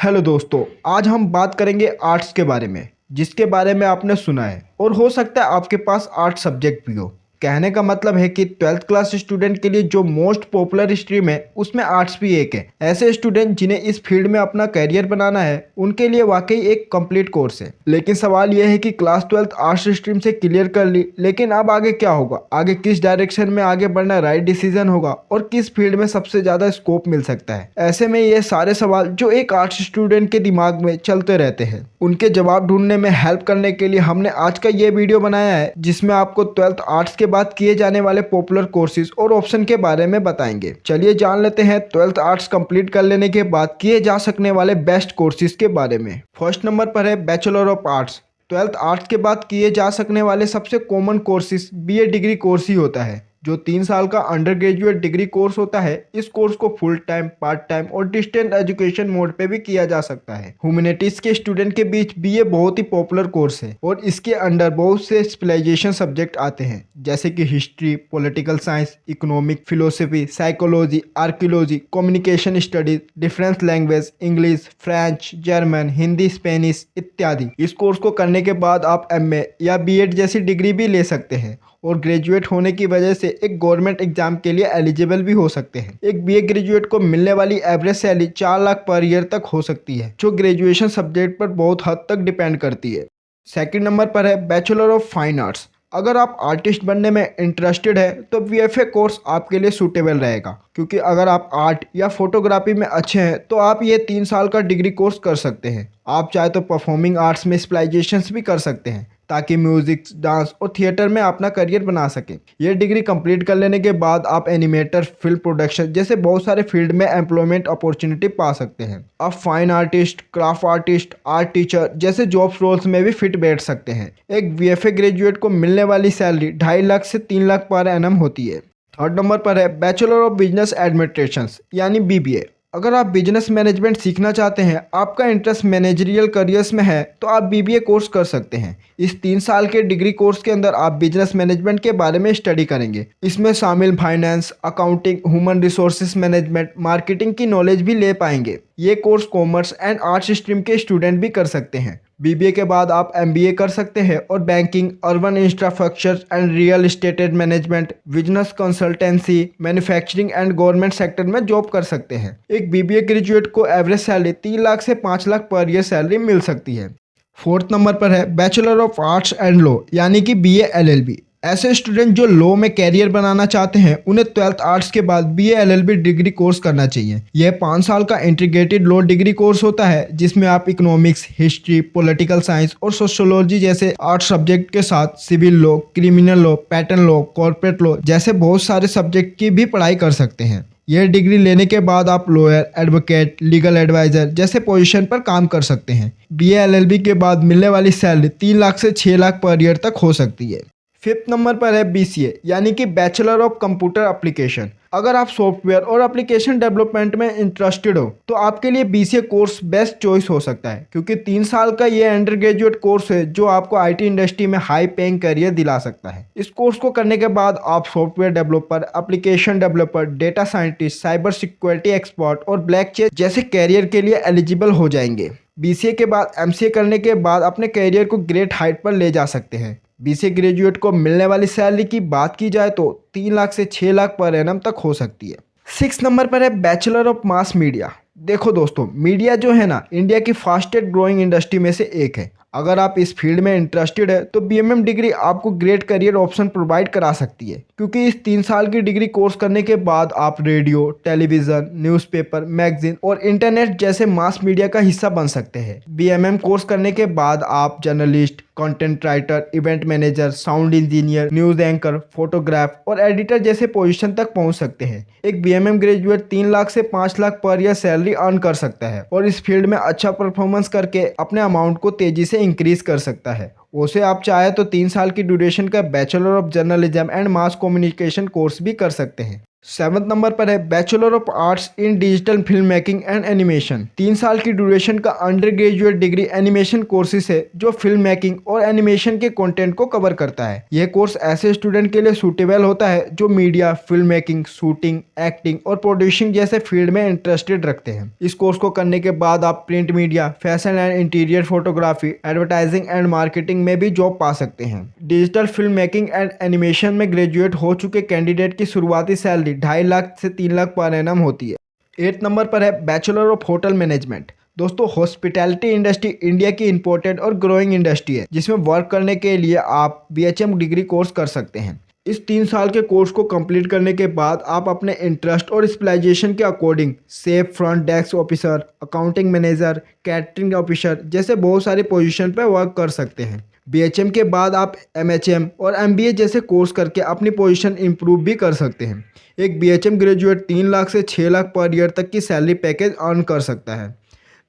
Hello दोस्तों, आज हम बात करेंगे आर्ट्स के बारे में, जिसके बारे में आपने सुना है और हो सकता है आपके पास आर्ट सब्जेक्ट भी हो। कहने का मतलब है कि 12th क्लास स्टूडेंट के लिए जो मोस्ट पॉपुलर स्ट्रीम है उसमें आर्ट्स भी एक है। ऐसे स्टूडेंट जिन्हें इस फील्ड में अपना करियर बनाना है उनके लिए वाकई एक कंप्लीट कोर्स है। लेकिन सवाल यह है कि क्लास 12th आर्ट्स स्ट्रीम से क्लियर कर ली, लेकिन अब आगे क्या होगा? आगे किस डायरेक्शन में आगे बढ़ना राइट डिसीजन होगा और किस फील्ड में सबसे ज़्यादा स्कोप मिल सकता है? ऐसे में ये सारे सवाल जो एक आर्ट्स स्टूडेंट के दिमाग में चलते रहते हैं, उनके जवाब ढूंढने में हेल्प करने के लिए हमने आज का ये वीडियो बनाया है, जिसमें आपको 12th आर्ट्स के बाद किए जाने वाले पॉपुलर कोर्सेज और ऑप्शन के बारे में बताएंगे। चलिए जान लेते हैं 12th आर्ट्स कंप्लीट कर लेने के बाद किए जा सकने वाले बेस्ट कोर्सेज के बारे में। फर्स्ट नंबर पर है bachelor of arts. 12th arts के बाद किए जा सकने वाले सबसे common courses BA degree course ही होता है, जो 3 साल का अंडर ग्रेजुएट डिग्री कोर्स होता है। इस कोर्स को फुल टाइम, पार्ट टाइम और डिस्टेंट एजुकेशन मोड पे भी किया जा सकता है। ह्यूमैनिटीज के स्टूडेंट के बीच बीए बहुत ही पॉपुलर कोर्स है और इसके अंडर बहुत से स्पेशलाइजेशन सब्जेक्ट आते हैं, जैसे कि history, political science, economic, philosophy, psychology, archaeology, communication studies, difference language, English, French, German, Hindi, Spanish इत्यादि। इस कोर्स को करने के बाद आप एमए या बीएड जैसी डिग्री भी ले सकते हैं और ग्रेजुएट होने की वजह से एक गवर्नमेंट एग्जाम के लिए एलिजिबल भी हो सकते हैं। एक बीए ग्रेजुएट को मिलने वाली average salary 4 lakh per year तक हो सकती है, जो ग्रेजुएशन सब्जेक्ट पर बहुत हद तक डिपेंड करती है। सेकंड नंबर पर है बैचलर ऑफ फाइन आर्ट्स। अगर आप आर्टिस्ट बनने में इंटरेस्टेड है तो वीएफए कोर्स आपके लिए सूटेबल रहेगा, क्योंकि अगर आप आर्ट या फोटोग्राफी में अच्छे हैं तो आप ये 3 साल का डिग्री कोर्स कर सकते हैं। आप चाहे तो परफॉर्मिंग आर्ट्स में स्पेशलाइजेशंस भी कर सकते हैं, ताकि म्यूजिक, डांस और थिएटर में अपना करियर बना सकें। यह डिग्री कंप्लीट कर लेने के बाद आप एनिमेटर, फिल्म प्रोडक्शन जैसे बहुत सारे फील्ड में एम्प्लॉयमेंट अपॉर्चुनिटी पा सकते हैं। आप fine artist, craft artist, art teacher जैसे जॉब रोल्स में भी फिट बैठ सकते हैं। एक वीएफए ग्रेजुएट को मिलने वाली सैलरी 2.5 लाख से 3 लाख पर एनम होती है। थर्ड नंबर पर है बैचलर ऑफ बिजनेस एडमिनिस्ट्रेशन यानी बीबीए। अगर आप बिजनेस मैनेजमेंट सीखना चाहते हैं, आपका इंटरेस्ट मैनेजरियल करियर्स में है, तो आप बीबीए कोर्स कर सकते हैं। इस 3 साल के डिग्री कोर्स के अंदर आप बिजनेस मैनेजमेंट के बारे में स्टडी करेंगे। इसमें शामिल finance, accounting, human resources management, marketing की नॉलेज भी ले पाएंगे। ये course commerce and arts stream के स्टूडेंट भी कर सकते हैं। बीबीए के बाद आप एमबीए कर सकते हैं और banking, urban infrastructure and real estate management, business consultancy, manufacturing and government sector में जॉब कर सकते हैं। एक बीबीए ग्रेजुएट को एवरेज सैलरी 3 लाख से 5 लाख पर ईयर सैलरी मिल सकती है। फोर्थ नंबर पर है bachelor of arts and law यानी कि बीए एलएलबी। ऐसे स्टूडेंट जो लॉ में कैरियर बनाना चाहते हैं, उन्हें 12th आर्ट्स के बाद बीए एलएलबी डिग्री कोर्स करना चाहिए। यह 5 साल का इंटीग्रेटेड लॉ डिग्री कोर्स होता है, जिसमें आप इकोनॉमिक्स, हिस्ट्री, पॉलिटिकल साइंस और सोशियोलॉजी जैसे आर्ट सब्जेक्ट के साथ civil law, criminal law, patent law, corporate law जैसे बहुत सारे सब्जेक्ट की भी पढ़ाई कर सकते हैं। यह डिग्री लेने के बाद आप लॉयर, एडवोकेट, लीगल एडवाइजर जैसे पोजीशन पर काम कर सकते हैं। बीए एलएलबी के बाद मिलने वाली सैलरी 3 लाख से 6 लाख पर ईयर तक हो सकती है। फिफ्थ नंबर पर है बीसीए यानी कि बैचलर ऑफ कंप्यूटर एप्लीकेशन। अगर आप सॉफ्टवेयर और एप्लीकेशन डेवलपमेंट में इंटरेस्टेड हो तो आपके लिए बीसीए कोर्स बेस्ट चॉइस हो सकता है, क्योंकि 3 साल का ये अंडर ग्रेजुएट कोर्स है जो आपको आईटी इंडस्ट्री में हाई पेइंग करियर दिला सकता है। इस कोर्स को करने के बाद आप software developer, application developer, data scientist, cyber security expert और ब्लैक चेन जैसे कैरियर के लिए एलिजिबल हो जाएंगे। बीसीए के बाद एमसीए करने के बाद अपने कैरियर को ग्रेट हाइट पर ले जा सकते हैं। बीसीए ग्रेजुएट को मिलने वाली सैलरी की बात की जाए तो 3 लाख से 6 लाख पर एनम तक हो सकती है। 6 नंबर पर है बैचलर ऑफ मास मीडिया। देखो दोस्तों, मीडिया जो है ना, इंडिया की फास्टेस्ट ग्रोइंग इंडस्ट्री में से एक है। अगर आप इस फील्ड में इंटरेस्टेड है तो बीएमएम डिग्री आपको ग्रेट करियर ऑप्शन प्रोवाइड करा सकती है, क्योंकि इस 3 साल की डिग्री कोर्स करने के बाद आप रेडियो, टेलीविजन, न्यूज़पेपर, मैगजीन और इंटरनेट जैसे मास मीडिया का हिस्सा बन सकते हैं। बीएमएम कोर्स करने के बाद आप journalist, content writer, event manager, sound engineer, news anchor, photograph और एडिटर जैसे पोजीशन तक पहुंच सकते हैं। एक बीएमएम ग्रेजुएट 3 लाख से 5 lakh per year salary earn कर सकता है और इस फील्ड में अच्छा परफॉर्मेंस करके अपने अमाउंट को तेजी से इंक्रीज कर सकता है। उसे आप चाहे तो 3 साल की ड्यूरेशन का bachelor of journalism and mass communication course भी कर सकते हैं। सेवन्थ नंबर पर है bachelor of arts in digital film making and animation. 3 साल की ड्यूरेशन का under graduate degree animation courses है जो फिल्म मेकिंग और एनिमेशन के कंटेंट को कवर करता है। यह कोर्स ऐसे स्टूडेंट के लिए सूटेबल होता है जो media, film making, shooting, acting और प्रोड्यूसिंग जैसे फील्ड में इंटरेस्टेड रखते हैं। इस कोर्स को करने के बाद आप print media, fashion and interior photography, advertising and marketing में भी जॉब पा सकते हैं। Digital film making and animation में ग्रेजुएट हो चुके कैंडिडेट की शुरुआती सैलरी 2.5 लाख से 3 लाख पर एनम होती है। 8 नंबर पर है बैचलर ऑफ होटल मैनेजमेंट। दोस्तों, हॉस्पिटैलिटी इंडस्ट्री इंडिया की इंपॉर्टेंट और ग्रोइंग इंडस्ट्री है जिसमें वर्क करने के लिए आप BHM डिग्री कोर्स कर सकते हैं। इस 3 साल के कोर्स को कंप्लीट करने के बाद आप अपने इंटरेस्ट और स्पेशलाइजेशन के according safe, front desk officer, accounting manager, catering officer जैसे बहुत सारी पोजीशन पर वर्क कर सकते हैं। BHM के बाद आप MHM और MBA जैसे कोर्स करके अपनी पोजीशन इंप्रूव भी कर सकते हैं। एक BHM ग्रेजुएट 3 लाख से 6 लाख पर ईयर तक की सैलरी पैकेज अर्न कर सकता है।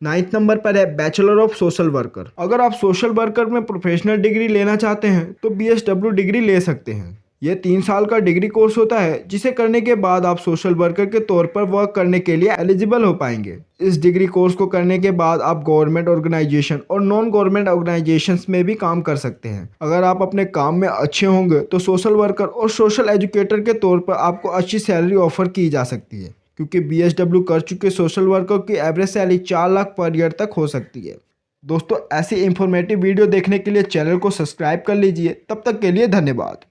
9th नंबर पर है बैचलर ऑफ सोशल वर्कर। अगर आप सोशल वर्कर में प्रोफेशनल डिग्री लेना चाहते हैं तो BSW डिग्री ले सकते हैं। यह 3 साल का डिग्री कोर्स होता है जिसे करने के बाद आप सोशल वर्कर के तौर पर वर्क करने के लिए एलिजिबल हो पाएंगे। इस डिग्री कोर्स को करने के बाद आप गवर्नमेंट ऑर्गेनाइजेशन और नॉन गवर्नमेंट ऑर्गेनाइजेशंस में भी काम कर सकते हैं। अगर आप अपने काम में अच्छे होंगे तो सोशल वर्कर और सोशल एजुकेटर के तौर पर आपको अच्छी सैलरी ऑफर की जा सकती है, क्योंकि BSW कर चुके सोशल वर्कर की average salary 4 lakh per year तक हो सकती है। दोस्तों, ऐसी इंफॉर्मेटिव वीडियो देखने के लिए चैनल को सब्सक्राइब कर लीजिए। तब तक के लिए धन्यवाद।